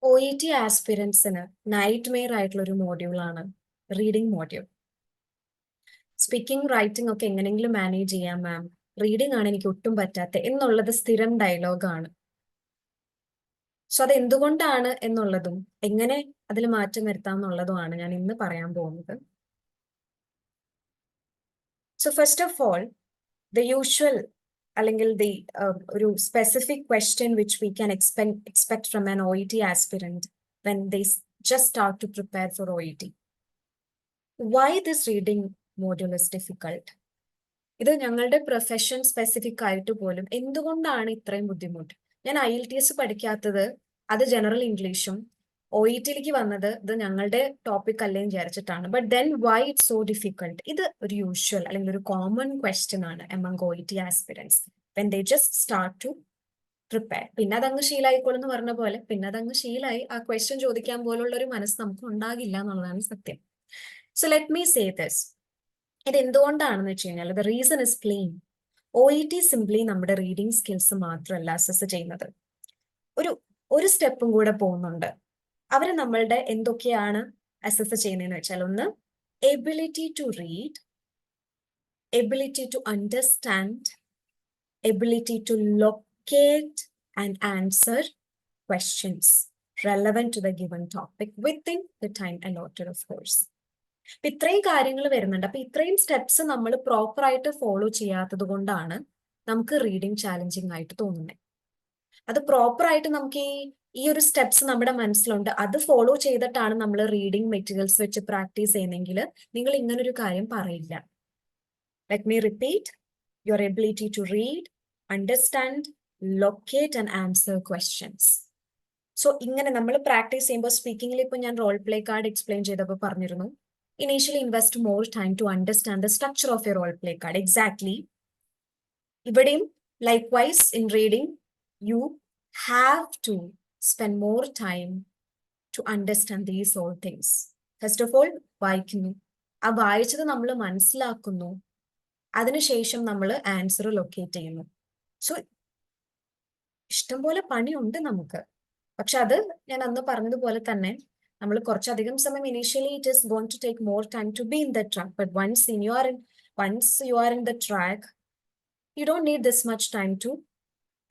OET ആസ്പിരൻസിന് night Meyer ആയിട്ടുള്ള ഒരു മോഡ്യൂളാണ് reading module. Speaking writing ഒക്കെ എങ്ങനെയെങ്കിലും മാനേജ് ചെയ്യാം മാം, റീഡിംഗ് ആണ് എനിക്ക് ഒട്ടും പറ്റാത്ത എന്നുള്ളത് സ്ഥിരം ഡയലോഗാണ്. സോ അത് എന്തുകൊണ്ടാണ് എന്നുള്ളതും എങ്ങനെ അതിൽ മാറ്റം വരുത്താം എന്നുള്ളതുമാണ് ഞാൻ ഇന്ന് പറയാൻ പോകുന്നത്. So first of all, the usual അല്ലെങ്കിൽ ദി ഒരു specific question which we can expect from an OET aspirant when they just start to prepare for OET. Why this reading module is difficult? ഇത് ഞങ്ങളുടെ profession specific ആയിട്ട് പോലും എന്തുകൊണ്ടാണ് ഇത്രയും ബുദ്ധിമുട്ട്? ഞാൻ IELTS പഠിക്കാത്തത് അത് ജനറൽ ഇംഗ്ലീഷും, OETയിലേക്ക് വന്നത് ഇത് ഞങ്ങളുടെ ടോപ്പിക് അല്ലേന്ന് വിചാരിച്ചിട്ടാണ്. But then why it's so difficult? ഇത് ഒരു യൂഷ്വൽ അല്ലെങ്കിൽ ഒരു കോമൺ ക്വസ്റ്റ്യൻ ആണ് among OET aspirants when they just start to prepare. പിന്നെ അതങ്ങ് ശീലായിക്കോളും എന്ന് പറഞ്ഞ പോലെ പിന്നെ അതങ്ങ് ശീലായി ആ ക്വസ്റ്റ്യൻ ചോദിക്കാൻ പോലുള്ള ഒരു മനസ്സ് നമുക്ക് ഉണ്ടാകില്ല എന്നുള്ളതാണ് സത്യം. So let me say this. ഇത് എന്തുകൊണ്ടാണെന്ന് വെച്ച് കഴിഞ്ഞാൽ the reason is plain. OET simply നമ്മുടെ റീഡിംഗ് സ്കിൽസ് മാത്രമല്ല അസസ് ചെയ്യുന്നത്, ഒരു സ്റ്റെപ്പും കൂടെ പോകുന്നുണ്ട്. അവര് നമ്മളുടെ എന്തൊക്കെയാണ് അസസ് ചെയ്യുന്നതെന്ന് വെച്ചാൽ, ഒന്ന് ability to read, ability to understand, ability to locate and answer questions relevant to the given topic within the time allotted, of course. ഇത്രയും കാര്യങ്ങൾ വരുന്നുണ്ട്. അപ്പൊ ഇത്രയും സ്റ്റെപ്സ് നമ്മൾ പ്രോപ്പർ ആയിട്ട് ഫോളോ ചെയ്യാത്തത് കൊണ്ടാണ് നമുക്ക് റീഡിങ് ചാലഞ്ചിങ് ആയിട്ട് തോന്നുന്നത്. അത് പ്രോപ്പർ ആയിട്ട് നമുക്ക് ഈ ഒരു സ്റ്റെപ്സ് നമ്മുടെ മനസ്സിലുണ്ട്, അത് ഫോളോ ചെയ്തിട്ടാണ് നമ്മൾ റീഡിങ് മെറ്റീരിയൽസ് വെച്ച് പ്രാക്ടീസ് ചെയ്യുന്നെങ്കിൽ നിങ്ങൾ ഇങ്ങനൊരു കാര്യം പറയില്ല. Let me repeat. Your ability to read, understand, locate and answer questions. So ഇങ്ങനെ നമ്മൾ പ്രാക്ടീസ് ചെയ്യുമ്പോൾ, സ്പീക്കിംഗിൽ ഇപ്പോൾ ഞാൻ റോൾ പ്ലേ കാർഡ് എക്സ്പ്ലെയിൻ ചെയ്തപ്പോൾ പറഞ്ഞിരുന്നു, initially invest more time to understand the structure of your role play card. Exactly ഇവിടെയും likewise in reading you have to spend more time to understand these all things. First of all വായിക്കുന്നു, ആ വായിച്ചത് നമ്മൾ മനസ്സിലാക്കുന്നു, അതിനുശേഷം നമ്മൾ answer locate ചെയ്യുന്നു. So ഇഷ്ടംപോലെ പണിയുണ്ട് നമുക്ക്. പക്ഷെ അത് ഞാൻ അന്ന് പറഞ്ഞതുപോലെ തന്നെ നമ്മൾ കുറച്ചധികം സമയം initially it is going to take more time to be in the track. But once you are in the track, you don't need this much time to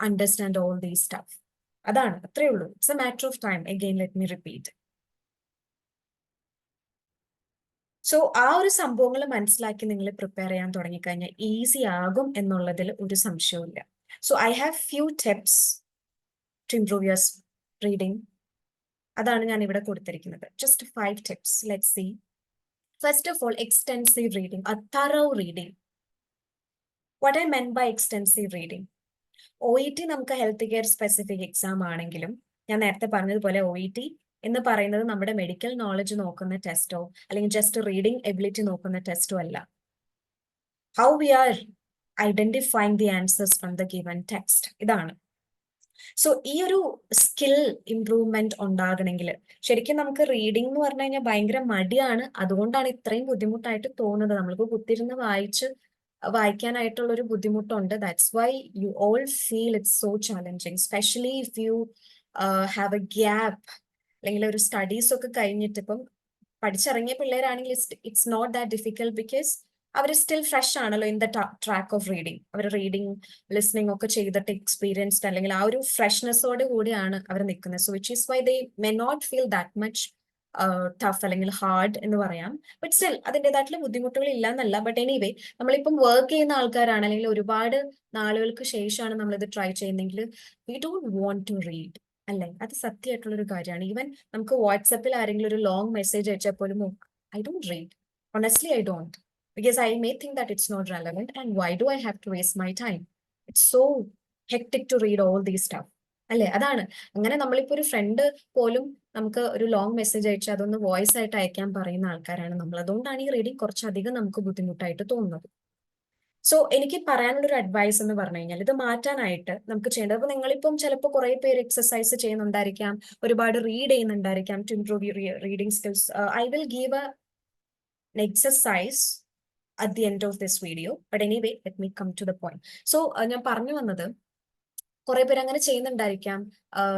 understand all these stuff. അതാണ്, അത്രേ ഉള്ളൂ. It's a matter of time. Again let me repeat. So ആ ഒരു സംഭവങ്ങൾ മനസ്സിലാക്കി നിങ്ങൾ prepare ചെയ്യാൻ തുടങ്ങിക്കഴിഞ്ഞാൽ ഈസി ആകും എന്നുള്ളതിൽ ഒരു സംശയവുമില്ല. So I have few tips to improve your reading. അതാണ് ഞാൻ ഇവിടെ കൊടുത്തിരിക്കുന്നത്. Just 5 tips. Let's see. First of all, extensive reading, a thorough reading. What I meant by extensive reading, OET നമുക്ക് ഹെൽത്ത് കെയർ സ്പെസിഫിക് എക്സാം ആണെങ്കിലും ഞാൻ നേരത്തെ പറഞ്ഞതുപോലെ OET എന്ന് പറയുന്നത് നമ്മുടെ മെഡിക്കൽ നോളജ് നോക്കുന്ന ടെസ്റ്റോ അല്ലെങ്കിൽ ജസ്റ്റ് റീഡിംഗ് എബിലിറ്റി നോക്കുന്ന ടെസ്റ്റോ അല്ല. How we are identifying the answers from the given text, ഇതാണ്. സോ ഈ ഒരു സ്കിൽ ഇംപ്രൂവ്മെന്റ് ഉണ്ടാകണമെങ്കിൽ ശരിക്കും നമുക്ക് റീഡിംഗ് എന്ന് പറഞ്ഞു കഴിഞ്ഞാൽ ഭയങ്കര മടിയാണ്. അതുകൊണ്ടാണ് ഇത്രയും ബുദ്ധിമുട്ടായിട്ട് തോന്നുന്നത്. നമ്മൾക്ക് കുത്തിരുന്ന് വായിക്കാനായിട്ടുള്ള ഒരു ബുദ്ധിമുട്ടുണ്ട്. That's why you all feel it's so challenging, specially if you have a gap, അല്ലെങ്കിൽ ഒരു സ്റ്റഡീസ് ഒക്കെ കഴിഞ്ഞിട്ട് ഇപ്പം പഠിച്ചിറങ്ങിയ പിള്ളേരാണെങ്കിൽ it's not that difficult because അവർ സ്റ്റിൽ ഫ്രഷ് ആണല്ലോ in the track of reading. അവർ റീഡിങ് ലിസ്ണിംഗ് ഒക്കെ ചെയ്തിട്ട് എക്സ്പീരിയൻസ്ഡ്, അല്ലെങ്കിൽ ആ ഒരു ഫ്രഷ്നെസ്സോട് കൂടിയാണ് അവർ നിൽക്കുന്നത്. So which is why they may not feel that much tough അല്ലെങ്കിൽ ഹാർഡ് എന്ന് പറയാം. ബട്ട് സ്റ്റിൽ അതിൻ്റെതായിട്ടുള്ള ബുദ്ധിമുട്ടുകൾ ഇല്ല എന്നല്ല. ബട്ട് എനിവേ, നമ്മളിപ്പം വർക്ക് ചെയ്യുന്ന ആൾക്കാരാണ്, അല്ലെങ്കിൽ ഒരുപാട് നാളുകൾക്ക് ശേഷമാണ് നമ്മളിത് ട്രൈ ചെയ്യുന്നെങ്കിൽ we don't want to read, അല്ലേ? അത് സത്യമായിട്ടുള്ള ഒരു കാര്യമാണ്. ഈവൻ നമുക്ക് വാട്സപ്പിൽ ആരെങ്കിലും ഒരു ലോങ് മെസ്സേജ് അയച്ചാൽ പോലും I don't read, honestly I don't, because I may think that it's not relevant and why do I have to waste my time? It's so hectic to read all these stuff. അല്ലേ? അതാണ്. അങ്ങനെ നമ്മളിപ്പോ ഒരു front പോലും നമുക്ക് ഒരു long message അയച്ചാൽ അതൊന്ന് വോയിസ് ആയിട്ട് അയക്കാൻ പറയുന്ന ആൾക്കാരാണ് നമ്മൾ. അതുകൊണ്ടാണ് ഈ റീഡിങ് കുറച്ചധികം നമുക്ക് ബുദ്ധിമുട്ടായിട്ട് തോന്നുന്നത്. സോ എനിക്ക് പറയാനുള്ള ഒരു അഡ്വൈസ് എന്ന് പറഞ്ഞു കഴിഞ്ഞാൽ, ഇത് മാറ്റാനായിട്ട് നമുക്ക് ചെയ്യേണ്ടത്, അപ്പൊ നിങ്ങളിപ്പം ചിലപ്പോൾ കുറെ പേര് എക്സസൈസ് ചെയ്യുന്നുണ്ടായിരിക്കാം, ഒരുപാട് റീഡ് ചെയ്യുന്നുണ്ടായിരിക്കാം to improve your reading skills. I will give an exercise at the end of this video. But anyway, let me come to the point. So, ഞാൻ പറഞ്ഞു വന്നത്, കുറെ പേര് അങ്ങനെ ചെയ്യുന്നുണ്ടായിരിക്കാം.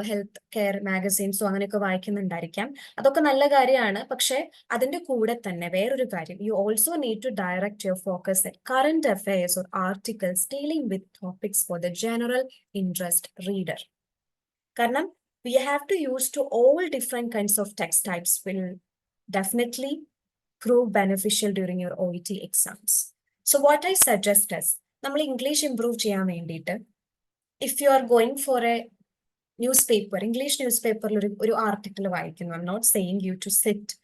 ഹെൽത്ത് കെയർ മാഗസീൻസോ അങ്ങനെയൊക്കെ വായിക്കുന്നുണ്ടായിരിക്കാം. അതൊക്കെ നല്ല കാര്യമാണ്. പക്ഷെ അതിന്റെ കൂടെ തന്നെ വേറൊരു കാര്യം, you also need to direct your focus at current affairs or articles dealing with topics for the general interest reader. കാരണം we have to use to all different kinds of text types will definitely prove beneficial during your OET exams. So what I suggest is, നമ്മൾ English improve ചെയ്യാൻ വേണ്ടിയിട്ട്, if you are going for a newspaper, English newspaper ഒരു article വായിക്കുന്നു, I'm not saying you to sit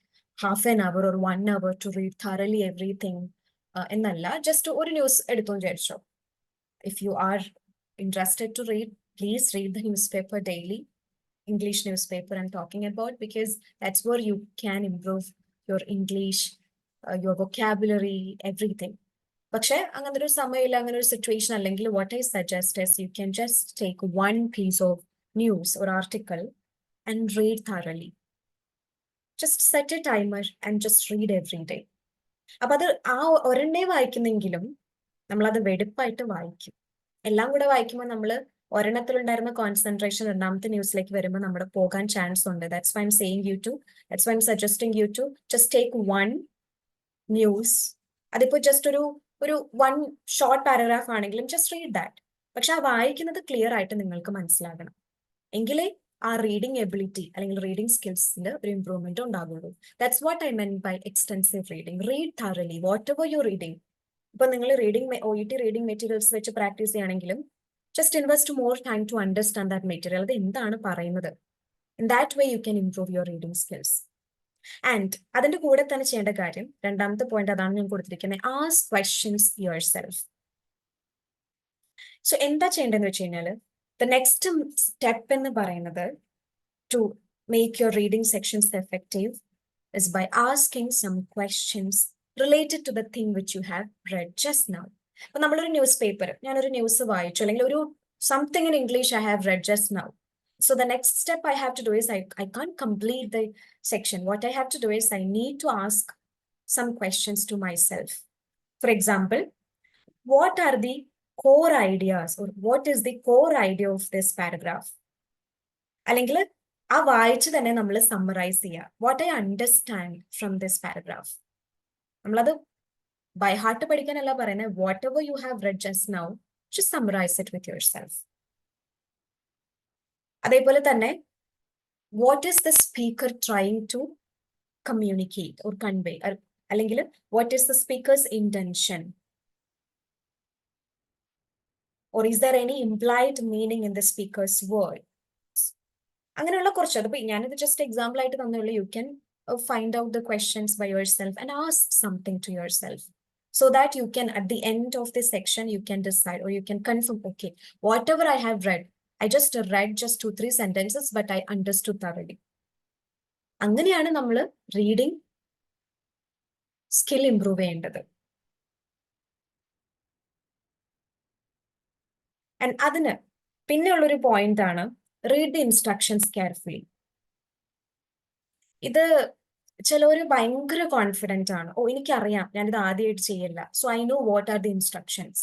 half an hour or 1 hour to read thoroughly everything എന്നല്ല, just ഒരു news എടുത്തു വിചാരിച്ചോ. If you are interested to read, please read the newspaper daily. English newspaper I'm talking about, because that's where you can improve your English, your vocabulary, everything. പക്ഷെ അങ്ങനെ ഒരു സമയമില്ല, അങ്ങനെ ഒരു സിറ്റുവേഷൻ അല്ലെങ്കിൽ what I suggest is you can just take one piece of news or article and read thoroughly. Just set a timer and just read every day. അപ്പൊ അത് ആ ഒരെണ്ണേ വായിക്കുന്നെങ്കിലും നമ്മളത് വെടുപ്പായിട്ട് വായിക്കും. എല്ലാം കൂടെ വായിക്കുമ്പോൾ നമ്മൾ ഒരെണ്ണത്തിലുണ്ടായിരുന്ന കോൺസെൻട്രേഷൻ രണ്ടാമത്തെ ന്യൂസിലേക്ക് വരുമ്പോൾ നമ്മുടെ പോകാൻ ചാൻസ് ഉണ്ട്. That's why I'm suggesting you to just take one news. അതിപ്പോ ജസ്റ്റ് ഒരു വൺ ഷോർട്ട് പാരഗ്രാഫ് ആണെങ്കിലും ജസ്റ്റ് റീഡ് ദാറ്റ്. പക്ഷെ ആ വായിക്കുന്നത് ക്ലിയർ ആയിട്ട് നിങ്ങൾക്ക് മനസ്സിലാകണം. എങ്കിലേ ആ റീഡിംഗ് എബിലിറ്റി അല്ലെങ്കിൽ റീഡിംഗ് സ്കിൽസിന്റെ ഒരു ഇംപ്രൂവ്മെന്റ് ഉണ്ടാകുള്ളൂ. That's what I meant by extensive reading. Read thoroughly whatever you're reading. ഇപ്പൊ നിങ്ങൾ OET റീഡിംഗ് മെറ്റീരിയൽസ് വെച്ച് പ്രാക്ടീസ് ചെയ്യുകയാണെങ്കിലും just invest more time to understand that material. അത് എന്താണ് പറയുന്നത്. In that way you can improve your reading skills. And അതിന്റെ കൂടെ തന്നെ ചെയ്യേണ്ട കാര്യം, രണ്ടാമത്തെ പോയിന്റ് അതാണ് ഞാൻ കൊടുത്തിരിക്കുന്നത്, ask questions yourself. So എന്താ ചെയ്യേണ്ടതെന്ന് വെച്ച് കഴിഞ്ഞാൽ, ദ നെക്സ്റ്റ് സ്റ്റെപ്പ് എന്ന് പറയുന്നത് to make your reading sections effective is by asking some questions related to the thing which you have read just now. അപ്പൊ നമ്മളൊരു ന്യൂസ് പേപ്പർ, ഞാനൊരു news വായിച്ചു, അല്ലെങ്കിൽ ഒരു something in English I have read just now. So the next step I have to do is I can't complete the section. What I have to do is I need to ask some questions to myself. For example, what are the core ideas or what is the core idea of this paragraph? അല്ലെങ്കിൽ ആ വായിച്ച് തന്നെ നമ്മൾ summarise ചെയ്യുക. What I understand from this paragraph. നമ്മളത് by heart പഠിക്കാനല്ല പറയുന്നത്. Whatever you have read just now, just summarize it with yourself. അതേപോലെ തന്നെ, what is the speaker trying to communicate or convey, അല്ലെങ്കിൽ what is the speaker's intention, or is there any implied meaning in the speaker's word. അങ്ങനെയുള്ള കുറച്ച്, അതിപ്പോ ഞാനിത് just example ആയിട്ട് തന്നുള്ളൂ. You can find out the questions by yourself and ask something to yourself, so that you can, at the end of this section, you can decide or you can confirm, okay, whatever I have read, I just read just 2-3 sentences, but I understood thoroughly. അങ്ങനെയാണ് നമ്മൾ reading skill improve ചെയ്യേണ്ടത്. And അതിന് പിന്നെ ഉള്ളൊരു point ആണ് read the instructions carefully. ഇത് ചിലവര് ഭയങ്കര കോൺഫിഡന്റ് ആണ്, ഓ എനിക്കറിയാം, ഞാനിത് ആദ്യമായിട്ട് ചെയ്യില്ല, so I know what are the instructions.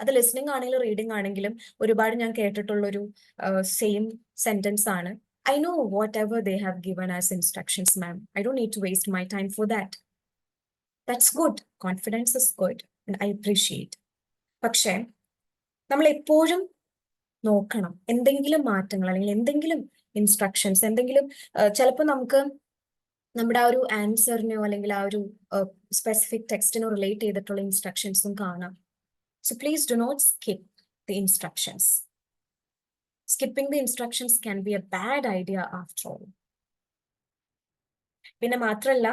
അത് ലിസ്ണിംഗ് ആണെങ്കിലും റീഡിംഗ് ആണെങ്കിലും ഒരുപാട് ഞാൻ കേട്ടിട്ടുള്ളൊരു സെയിം സെന്റൻസ് ആണ്. I know whatever they have given as instructions, ma'am. I don't need to waste my time for that. That's good. Confidence is good and I appreciate. പക്ഷേ നമ്മൾ എപ്പോഴും നോക്കണം എന്തെങ്കിലും മാറ്റങ്ങൾ അല്ലെങ്കിൽ എന്തെങ്കിലും ഇൻസ്ട്രക്ഷൻസ്, എന്തെങ്കിലും ചിലപ്പോൾ നമുക്ക് നമ്മുടെ ആ ഒരു ആൻസറിനോ അല്ലെങ്കിൽ ആ ഒരു സ്പെസിഫിക് ടെക്സ്റ്റിനോ റിലേറ്റ് ചെയ്തിട്ടുള്ള ഇൻസ്ട്രക്ഷൻസും കാണാം. So please do not skip the instructions. Skipping the instructions can be a bad idea after all. പിന്നെ മാത്രല്ല,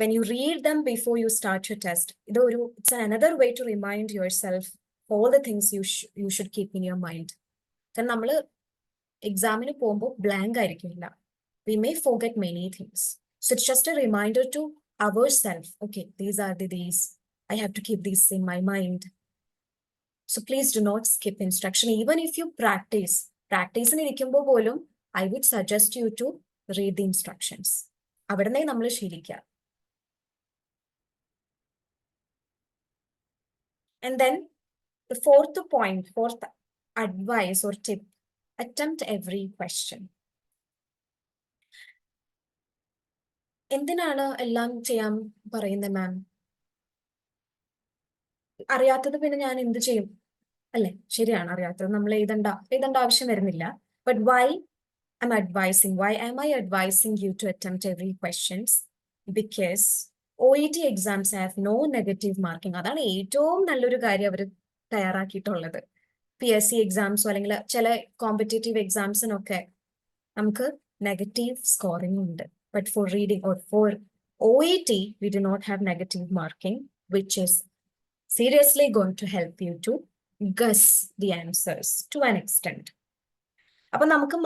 when you read them before you start your test, it's another way to remind yourself all the things you should keep in your mind. കാരണം നമ്മൾ എക്സാമിന് പോകുമ്പോൾ blank ആയിരിക്കില്ല. We may forget many things. So it's just a reminder to ourselves, okay, these are these. I have to keep these in my mind. So please do not skip instruction. Even if you practice in ഇരിക്കുമ്പോൾ പോലും, I would suggest you to read the instructions. അവിടുന്ന് നമ്മൾ ശീലിക്കുക. And then the fourth advice or tip, attempt every question. എന്തിനാണ് എല്ലാം ചെയ്യാൻ പറയുന്നത് മാം? അറിയാത്തത് പിന്നെ ഞാൻ എന്ത് ചെയ്യും? അല്ലെ, ശരിയാണ്, അറിയാത്തത് നമ്മൾ എഴുതേണ്ട ആവശ്യം വരുന്നില്ല. But why am I advising you to attempt every questions? Because OET exams have no negative marking. അതാണ് ഏറ്റവും നല്ലൊരു കാര്യം അവർ തയ്യാറാക്കിയിട്ടുള്ളത്. PSC എക്സാംസോ അല്ലെങ്കിൽ ചില കോമ്പറ്റേറ്റീവ് എക്സാംസിനൊക്കെ നമുക്ക് നെഗറ്റീവ് സ്കോറിംഗ് ഉണ്ട്. But for reading or for OET, we do not have negative marking, which is seriously going to help you to guess the answers to an extent. അപ്പൊ നമുക്ക്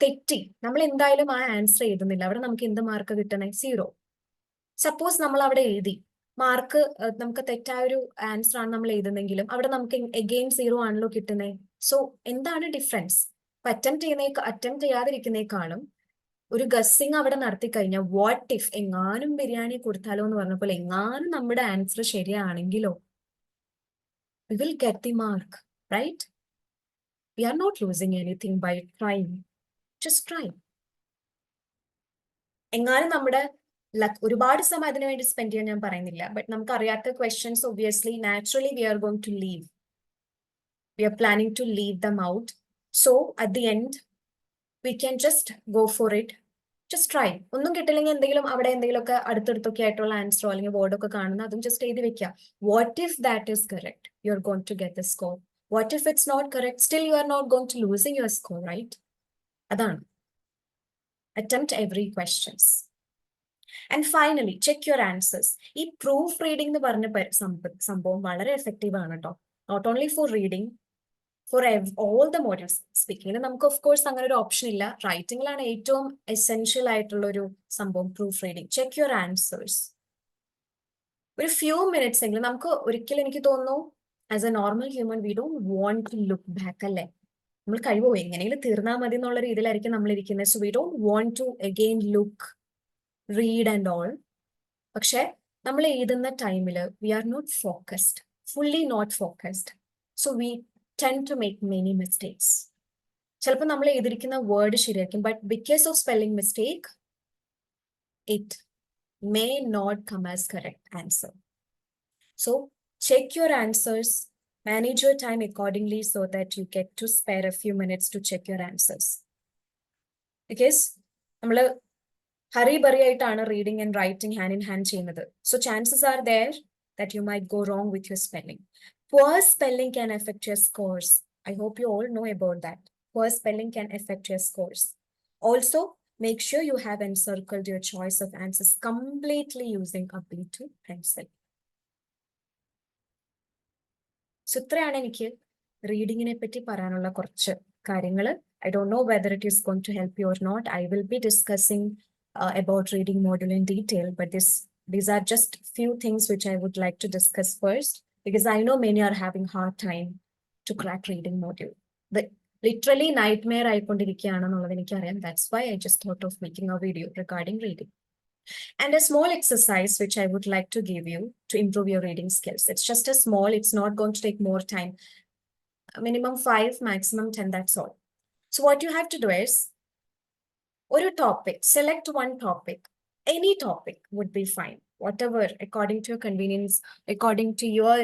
തെറ്റി നമ്മൾ എന്തായാലും ആ ആൻസർ എഴുതുന്നില്ല, അവിടെ നമുക്ക് എന്ത് മാർക്ക് കിട്ടണേ? 0. സപ്പോസ് നമ്മൾ അവിടെ എഴുതി മാർക്ക് നമുക്ക് തെറ്റായ ഒരു ആൻസർ ആണ് നമ്മൾ എഴുതുന്നെങ്കിലും അവിടെ നമുക്ക് എഗെയിൻ 0 ആണല്ലോ കിട്ടുന്നത്. സോ എന്താണ് ഡിഫറൻസ്? അറ്റംപ്റ്റ് ചെയ്യാതിരിക്കുന്നേക്കാളും ഒരു ഗസ്സിങ് അവിടെ നടത്തി കഴിഞ്ഞാൽ വാട്ട് ഇഫ് എങ്ങാനും ബിരിയാണി കൊടുത്താലോ എന്ന് പറഞ്ഞപ്പോൾ എങ്ങാനും നമ്മുടെ answer ശരിയാണെങ്കിലോ, we will get the mark, right? We are not losing anything by trying. Just try. എങ്ങാനും നമ്മുടെ ഒരുപാട് സമയം അതിനു വേണ്ടി സ്പെൻഡ് ചെയ്യാൻ ഞാൻ പറയുന്നില്ല. ബട്ട് നമുക്ക് അറിയാത്ത questions obviously naturally we are going to leave. We are planning to leave them out. So at the end, we can just go for it. Just try. ഒന്നും കിട്ടില്ലെങ്കിൽ എന്തെങ്കിലും അവിടെ എന്തെങ്കിലുമൊക്കെ അടുത്തടുത്തൊക്കെ ആയിട്ടുള്ള ആൻസറോ അല്ലെങ്കിൽ വേർഡൊക്കെ കാണുന്ന അതും ജസ്റ്റ് എഴുതി വെക്കുക. What if that is correct? You are going to get the score. What if it's not correct? Still you are not going to losing your score, right? അതാണ് attempt every questions. And finally, check your answers. ഈ proof reading എന്ന് പറഞ്ഞ സംഭവം വളരെ effective ആണ് കേട്ടോ. Not only for reading, for all the modules. സ്പീക്കിങ്ങിന് നമുക്ക് ഓഫ് കോഴ്സ് അങ്ങനെ ഒരു ഓപ്ഷൻ ഇല്ല. റൈറ്റിംഗിലാണ് ഏറ്റവും എസെൻഷ്യൽ ആയിട്ടുള്ള ഒരു സംഭവം proofreading. Check your answers. ഒരു ഫ്യൂ മിനിറ്റ്സ് എങ്കിലും നമുക്ക് ഒരിക്കലും, എനിക്ക് തോന്നുന്നു as a normal human we don't want to look back, അല്ലേ? നമ്മൾ കഴിവോ എങ്ങനെയും തീർന്നാൽ മതി എന്നുള്ള രീതിയിലായിരിക്കും നമ്മൾ ഇരിക്കുന്നത്. So we don't want to again look, read and all. പക്ഷെ നമ്മൾ എഴുതുന്ന ടൈമില് we are not focused, fully not focused. So we tend to make many mistakes. ചിലപ്പോൾ നമ്മൾ എഴുതിയിരിക്കുന്ന വേർഡ് ശരിയായിരിക്കും, but because of spelling mistake it may not come as correct answer. So check your answers, manage your time accordingly so that you get to spare a few minutes to check your answers. Because നമ്മൾ hurry burry ആയിട്ടാണ് reading and writing hand in hand ചെയ്യുന്നത്. So chances are there that you might go wrong with your spelling. Poor spelling can affect your scores. I hope you all know about that. Poor spelling can affect your scores. Also, make sure you have encircled your choice of answers completely using a B2 pencil. So, ഇത്രയാണ് എനിക്ക് റീഡിങ്ങിനെ പറ്റി പറയാനുള്ള കുറച്ച് കാര്യങ്ങൾ. I don't know whether it is going to help you or not. I will be discussing about reading module in detail, but these are just few things which I would like to discuss first, because I know many are having hard time to crack reading module. The literally nightmare ആയിക്കൊണ്ടിരിക്കുകയാണെന്നുള്ളത് എനിക്കറിയാം. That's why I just thought of making a video regarding reading. And a small exercise which I would like to give you to improve your reading skills. It's just a small, it's not going to take more time. Minimum 5, maximum 10, that's all. So what you have to do is, or a topic, select one topic. Any topic would be fine. Whatever, according to your convenience, according to your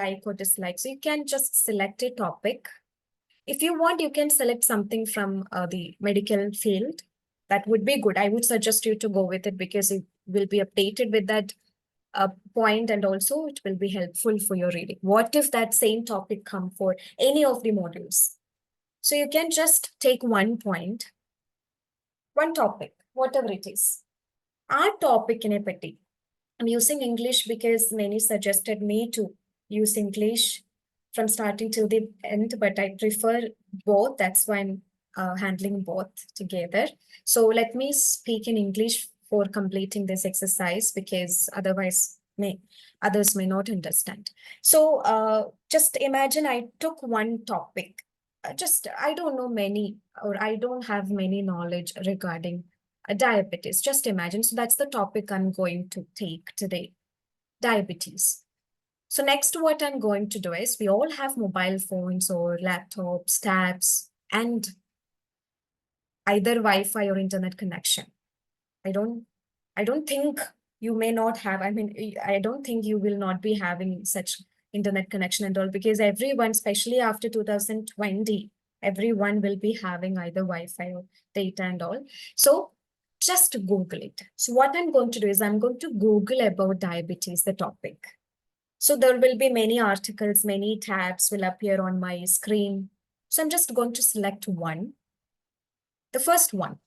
like or dislike. So you can just select a topic. If you want, you can select something from the medical field. That would be good. I would suggest you to go with it because it will be updated with that point, and also it will be helpful for your reading. What if that same topic come for any of the modules? So you can just take one point, one topic, whatever it is. Our topic in a petty. I'm using English because many suggested me to use English from starting till the end, but I prefer both. That's why I'm handling both together. So let me speak in English for completing this exercise, because otherwise others may not understand. So just imagine I took one topic. I don't know many, or I don't have many knowledge regarding diabetes. Just imagine. So that's the topic I'm going to take today. Diabetes. So next, what I'm going to do is we all have mobile phones or laptops, tabs, and either Wi-Fi or internet connection. I don't think you may not have, I mean, I don't think you will not be having such internet connection and all, because everyone, especially after 2020, everyone will be having either Wi-Fi or data and all. So just Google it. So what I'm going to do is I'm going to Google about diabetes, the topic. So there will be many articles, many tabs will appear on my screen. So I'm just going to select one. The first one.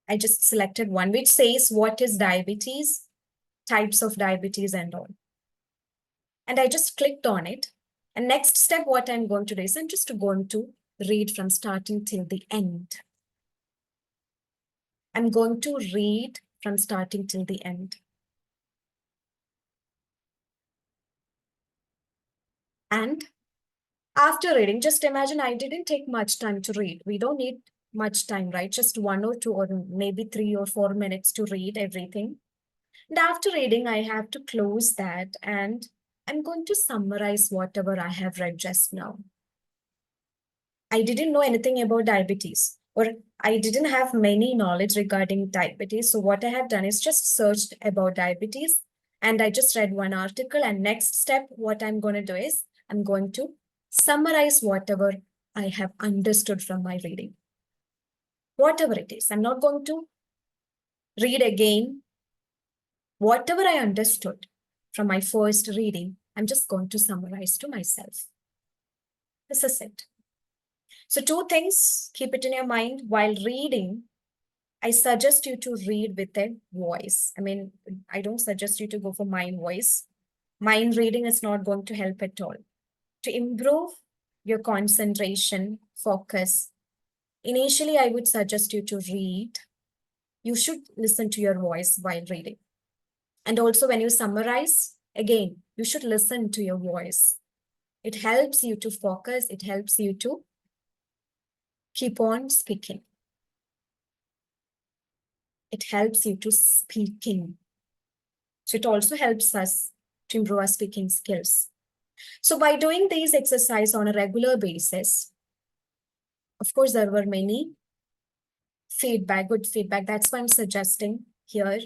I just selected one which says what is diabetes, types of diabetes and all. And I just clicked on it. And next step, what I'm going to do is I'm just going to read from starting till the end. I'm going to read from starting till the end. And after reading, just imagine I didn't take much time to read. We don't need much time, right? Just 1 or 2 or maybe 3 or 4 minutes to read everything. And after reading, I have to close that and I'm going to summarize whatever I have read just now. I didn't know anything about diabetes, or I didn't have many knowledge regarding diabetes. So what I have done is just searched about diabetes and I just read one article. And next step, what I'm going to do is I'm going to summarize whatever I have understood from my reading. Whatever it is, I'm not going to read again. Whatever I understood from my first reading, I'm just going to summarize to myself. This is it. So 2 things, keep it in your mind. While reading, I suggest you to read with a voice. I mean, I don't suggest you to go for mind voice. Mind reading is not going to help at all. To improve your concentration, focus, initially, I would suggest you to read. You should listen to your voice while reading. And also when you summarize, again, you should listen to your voice. It helps you to focus. It helps you to keep on speaking. It helps you to speaking. So it also helps us to improve our speaking skills. So by doing these exercise on a regular basis, of course, there were many feedback, good feedback. That's why I'm suggesting here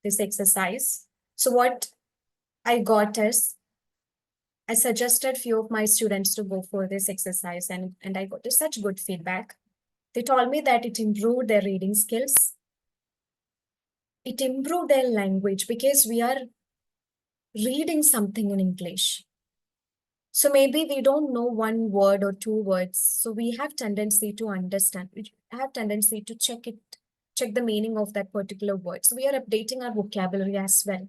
this exercise. So what I got is, I suggested few of my students to go for this exercise and I got such good feedback. They told me that it improved their reading skills. It improved their language because we are reading something in English. So maybe we don't know 1 word or 2 words. So we have tendency to understand. We have tendency to check the meaning of that particular word. So we are updating our vocabulary as well.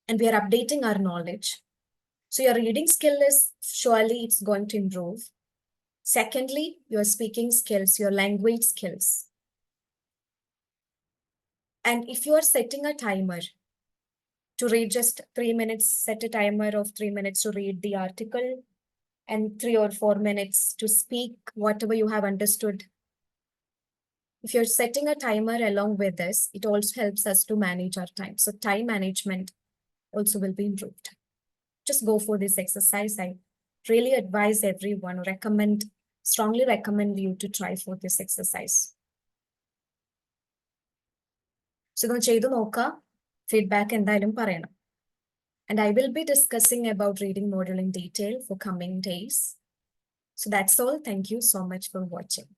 And we are updating our knowledge. So your reading skill is surely it's going to improve. Secondly, your speaking skills, your language skills. And if you are setting a timer to read just 3 minutes, set a timer of 3 minutes to read the article and 3 or 4 minutes to speak whatever you have understood. If you're setting a timer along with this, it also helps us to manage our time. So time management also will be improved. Just go for this exercise. I really advise everyone, strongly recommend you to try for this exercise. So ഇതൊന്ന് ചെയ്തു നോക്കുക. Feedback എന്തായാലും പറയണം. And I will be discussing about reading model in detail for coming days. So that's all. Thank you so much for watching.